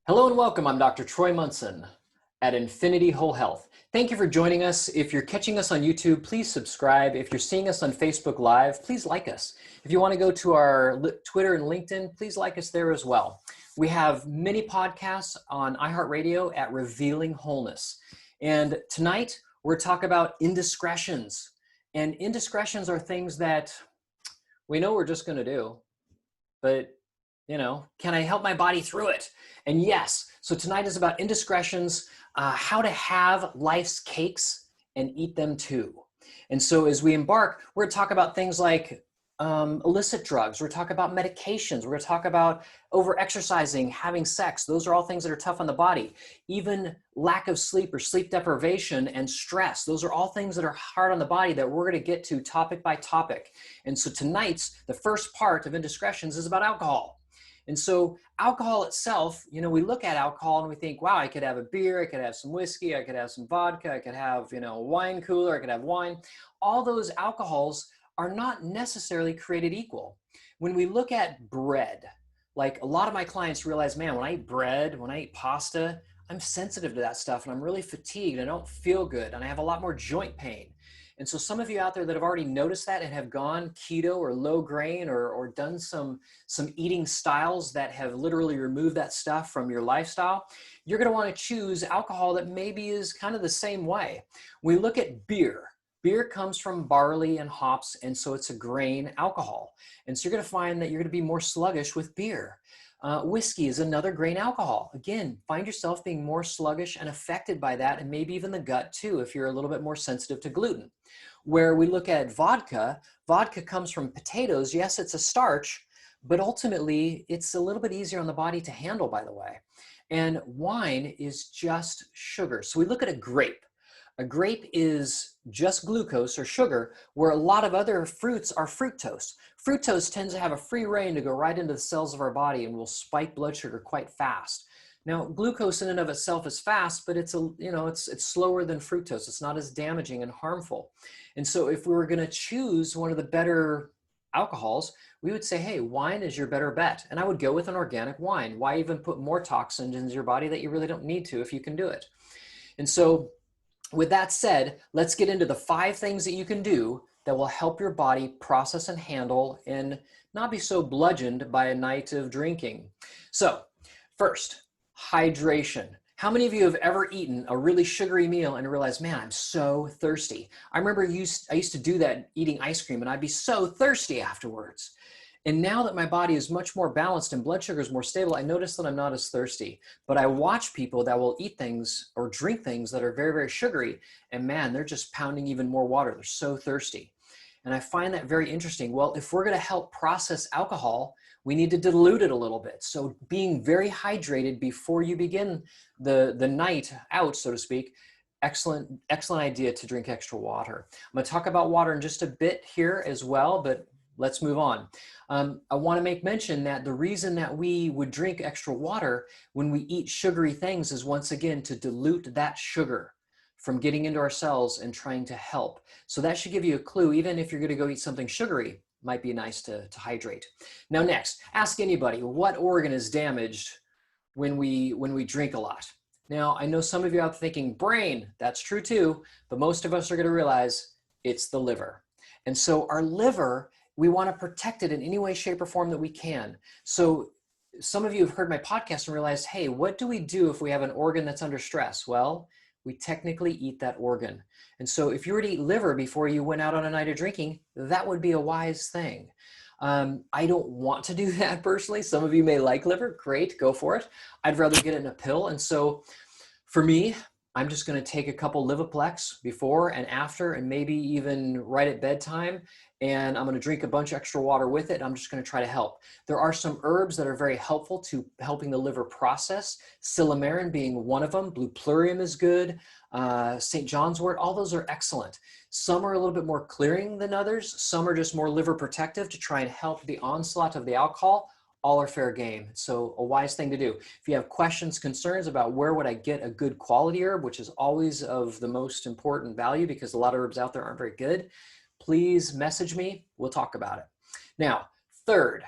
Hello and welcome. I'm Dr. Troy Munson at Infinity Whole Health. Thank you for joining us. If you're catching us on YouTube, please subscribe. If you're seeing us on Facebook Live, please like us. If you want to go to our Twitter and LinkedIn, please like us there as well. We have many podcasts on iHeartRadio at Revealing Wholeness. And tonight we're talking about indiscretions. And indiscretions are things that we know we're just going to do, but can I help my body through it? And yes, so tonight is about indiscretions, how to have life's cakes and eat them too. And so as we embark, we're going to talk about things like illicit drugs. We're going to talk about medications. We're going to talk about over-exercising, having sex. Those are all things that are tough on the body. Even lack of sleep or sleep deprivation and stress. Those are all things that are hard on the body that we're going to get to topic by topic. And so the first part of Indiscretions is about alcohol. And so alcohol itself, we look at alcohol and we think, wow, I could have a beer, I could have some whiskey, I could have some vodka, I could have, a wine cooler, I could have wine. All those alcohols are not necessarily created equal. When we look at bread, like a lot of my clients realize, man, when I eat bread, when I eat pasta, I'm sensitive to that stuff and I'm really fatigued. I don't feel good and I have a lot more joint pain. And so some of you out there that have already noticed that and have gone keto or low grain or done some eating styles that have literally removed that stuff from your lifestyle, you're going to want to choose alcohol that maybe is kind of the same way. We look at beer. Beer comes from barley and hops, and so it's a grain alcohol. And so you're going to find that you're going to be more sluggish with beer. Whiskey is another grain alcohol. Again, find yourself being more sluggish and affected by that, and maybe even the gut too, if you're a little bit more sensitive to gluten. Where we look at vodka, vodka comes from potatoes. Yes, it's a starch, but ultimately it's a little bit easier on the body to handle, by the way. And wine is just sugar. So we look at a grape. A grape is just glucose or sugar, where a lot of other fruits are fructose. Fructose tends to have a free rein to go right into the cells of our body and will spike blood sugar quite fast. Now, glucose in and of itself is fast, but it's slower than fructose. It's not as damaging and harmful. And so if we were going to choose one of the better alcohols, we would say, hey, wine is your better bet. And I would go with an organic wine. Why even put more toxins into your body that you really don't need to if you can do it? And so with that said, let's get into the 5 things that you can do that will help your body process and handle and not be so bludgeoned by a night of drinking. So first, hydration. How many of you have ever eaten a really sugary meal and realized, man, I'm so thirsty? I remember I used to do that eating ice cream and I'd be so thirsty afterwards. And now that my body is much more balanced and blood sugar is more stable, I notice that I'm not as thirsty. But I watch people that will eat things or drink things that are very, very sugary, and man, they're just pounding even more water. They're so thirsty. And I find that very interesting. Well, if we're going to help process alcohol, we need to dilute it a little bit. So being very hydrated before you begin the night out, so to speak, excellent idea to drink extra water. I'm going to talk about water in just a bit here as well, but let's move on. I want to make mention that the reason that we would drink extra water when we eat sugary things is, once again, to dilute that sugar from getting into our cells and trying to help. So that should give you a clue. Even if you're going to go eat something sugary, might be nice to hydrate. Now next, ask anybody, what organ is damaged when we drink a lot? Now, I know some of you out there thinking brain. That's true too, but most of us are going to realize it's the liver. And so our liver, we want to protect it in any way, shape, or form that we can. So some of you have heard my podcast and realized, hey, what do we do if we have an organ that's under stress? Well, we technically eat that organ. And so if you were to eat liver before you went out on a night of drinking, that would be a wise thing. I don't want to do that personally. Some of you may like liver. Great, go for it. I'd rather get it in a pill. And so for me, I'm just going to take a couple Livaplex before and after, and maybe even right at bedtime. And I'm going to drink a bunch of extra water with it. I'm just going to try to help. There are some herbs that are very helpful to helping the liver process. Silymarin being one of them. Blue plurium is good. St. John's wort, all those are excellent. Some are a little bit more clearing than others. Some are just more liver protective to try and help the onslaught of the alcohol. All are fair game. So a wise thing to do. If you have questions, concerns about where would I get a good quality herb, which is always of the most important value because a lot of herbs out there aren't very good, please message me. We'll talk about it. Now, third,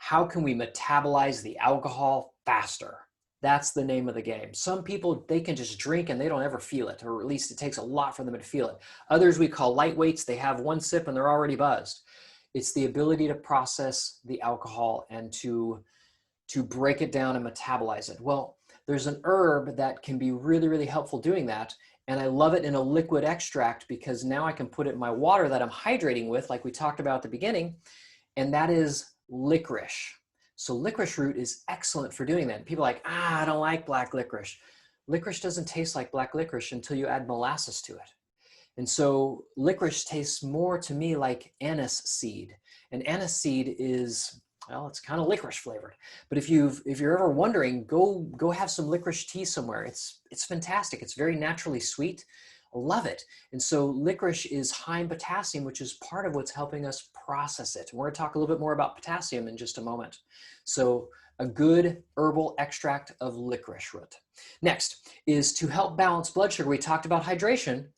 how can we metabolize the alcohol faster? That's the name of the game. Some people, they can just drink and they don't ever feel it, or at least it takes a lot for them to feel it. Others we call lightweights. They have one sip and they're already buzzed. It's the ability to process the alcohol and to break it down and metabolize it. Well, there's an herb that can be really, really helpful doing that. And I love it in a liquid extract because now I can put it in my water that I'm hydrating with, like we talked about at the beginning, and that is licorice. So licorice root is excellent for doing that. People are like, I don't like black licorice. Licorice doesn't taste like black licorice until you add molasses to it. And so licorice tastes more to me like anise seed. And anise seed is, well, it's kind of licorice flavored. But if you're ever wondering, go have some licorice tea somewhere. It's fantastic. It's very naturally sweet. I love it. And so licorice is high in potassium, which is part of what's helping us process it. We're going to talk a little bit more about potassium in just a moment. So a good herbal extract of licorice root. Next is to help balance blood sugar. We talked about hydration,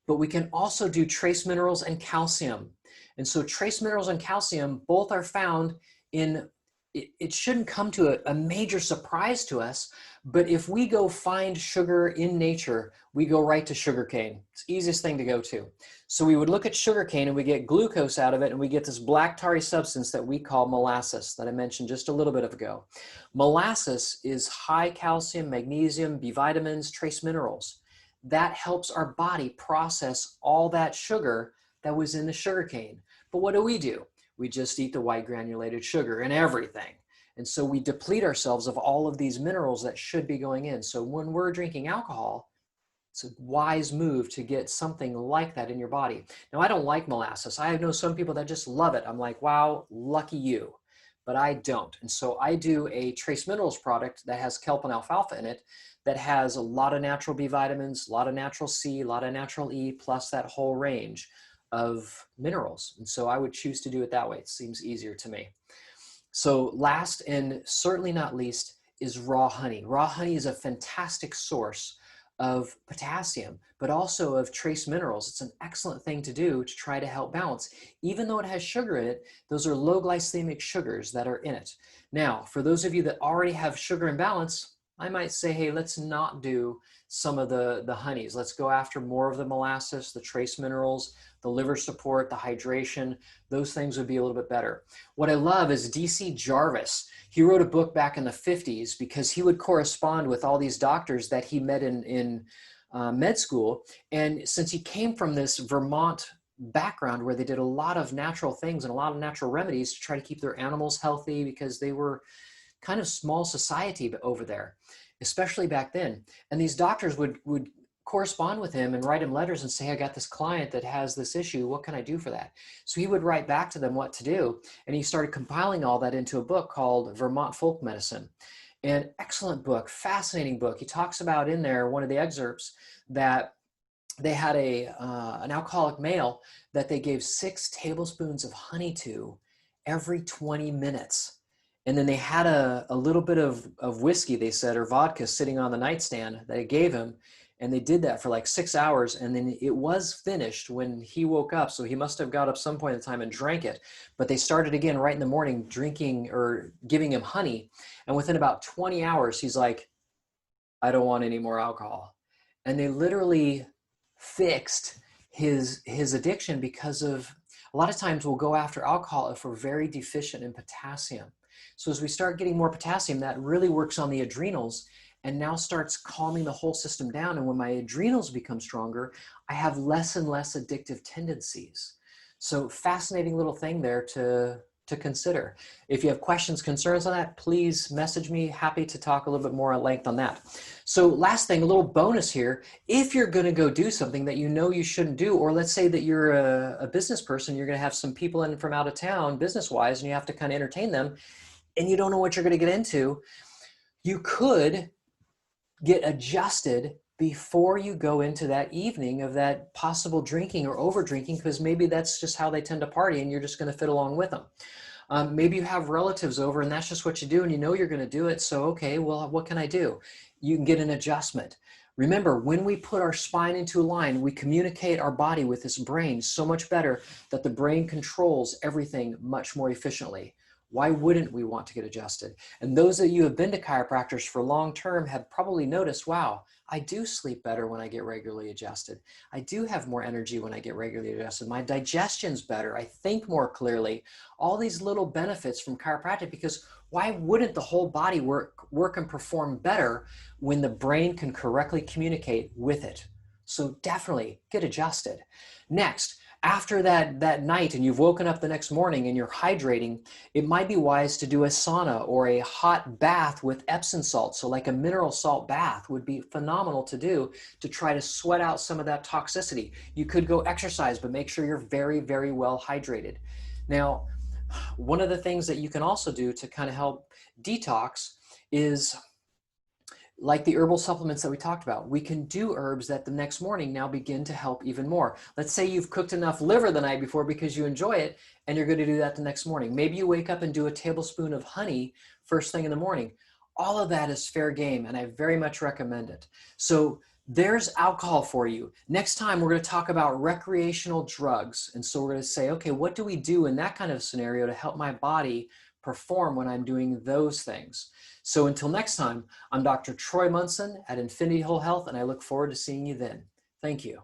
but we can also do trace minerals and calcium. And so trace minerals and calcium both are found in, it shouldn't come to a major surprise to us, but if we go find sugar in nature, we go right to sugarcane. It's the easiest thing to go to. So we would look at sugarcane and we get glucose out of it, and we get this black tarry substance that we call molasses that I mentioned just a little bit ago. Molasses is high calcium, magnesium, B vitamins, trace minerals. That helps our body process all that sugar that was in the sugarcane. But what do? We just eat the white granulated sugar and everything. And so we deplete ourselves of all of these minerals that should be going in. So when we're drinking alcohol, it's a wise move to get something like that in your body. Now, I don't like molasses. I know some people that just love it. I'm like, wow, lucky you. But I don't. And so I do a trace minerals product that has kelp and alfalfa in it that has a lot of natural B vitamins, a lot of natural C, a lot of natural E, plus that whole range of minerals. And so I would choose to do it that way. It seems easier to me. So last and certainly not least is raw honey. Raw honey is a fantastic source of potassium, but also of trace minerals. It's an excellent thing to do to try to help balance. Even though it has sugar in it, those are low glycemic sugars that are in it. Now, for those of you that already have sugar imbalance, I might say, hey, let's not do some of the honeys. Let's go after more of the molasses, the trace minerals, the liver support, the hydration. Those things would be a little bit better. What I love is DC Jarvis. He wrote a book back in the 50s because he would correspond with all these doctors that he met in med school. And since he came from this Vermont background where they did a lot of natural things and a lot of natural remedies to try to keep their animals healthy, because they were kind of small society over there, especially back then. And these doctors would correspond with him and write him letters and say, I got this client that has this issue. What can I do for that? So he would write back to them what to do. And he started compiling all that into a book called Vermont Folk Medicine. An excellent book, fascinating book. He talks about in there, one of the excerpts, that they had an alcoholic male that they gave 6 tablespoons of honey to every 20 minutes. And then they had a little bit of whiskey, they said, or vodka sitting on the nightstand that they gave him. And they did that for like 6 hours. And then it was finished when he woke up. So he must have got up some point in time and drank it. But they started again right in the morning drinking or giving him honey. And within about 20 hours, he's like, I don't want any more alcohol. And they literally fixed his addiction, because of a lot of times we'll go after alcohol if we're very deficient in potassium. So as we start getting more potassium, that really works on the adrenals and now starts calming the whole system down. And when my adrenals become stronger, I have less and less addictive tendencies. So fascinating little thing there to consider. If you have questions, concerns on that, please message me. Happy to talk a little bit more at length on that. So last thing, a little bonus here. If you're going to go do something that you know you shouldn't do, or let's say that you're a business person, you're going to have some people in from out of town business-wise, and you have to kind of entertain them, and you don't know what you're going to get into, you could get adjusted before you go into that evening of that possible drinking or over drinking, because maybe that's just how they tend to party and you're just going to fit along with them. Maybe you have relatives over and that's just what you do and you know you're going to do it. So, okay, well, what can I do? You can get an adjustment. Remember, when we put our spine into a line, we communicate our body with this brain so much better that the brain controls everything much more efficiently. Why wouldn't we want to get adjusted? And those of you who have been to chiropractors for long term have probably noticed, wow, I do sleep better when I get regularly adjusted. I do have more energy when I get regularly adjusted. My digestion's better. I think more clearly. All these little benefits from chiropractic, because why wouldn't the whole body work and perform better when the brain can correctly communicate with it? So definitely get adjusted. Next, after that night and you've woken up the next morning and you're hydrating, it might be wise to do a sauna or a hot bath with Epsom salt. So like a mineral salt bath would be phenomenal to do to try to sweat out some of that toxicity. You could go exercise, but make sure you're very, very well hydrated. Now, one of the things that you can also do to kind of help detox is like the herbal supplements that we talked about. We can do herbs that the next morning now begin to help even more. Let's say you've cooked enough liver the night before because you enjoy it, and you're going to do that the next morning. Maybe you wake up and do a tablespoon of honey first thing in the morning. All of that is fair game, and I very much recommend it. So there's alcohol for you. Next time, we're going to talk about recreational drugs. And so we're going to say, okay, what do we do in that kind of scenario to help my body perform when I'm doing those things? So until next time, I'm Dr. Troy Munson at Infinity Whole Health, and I look forward to seeing you then. Thank you.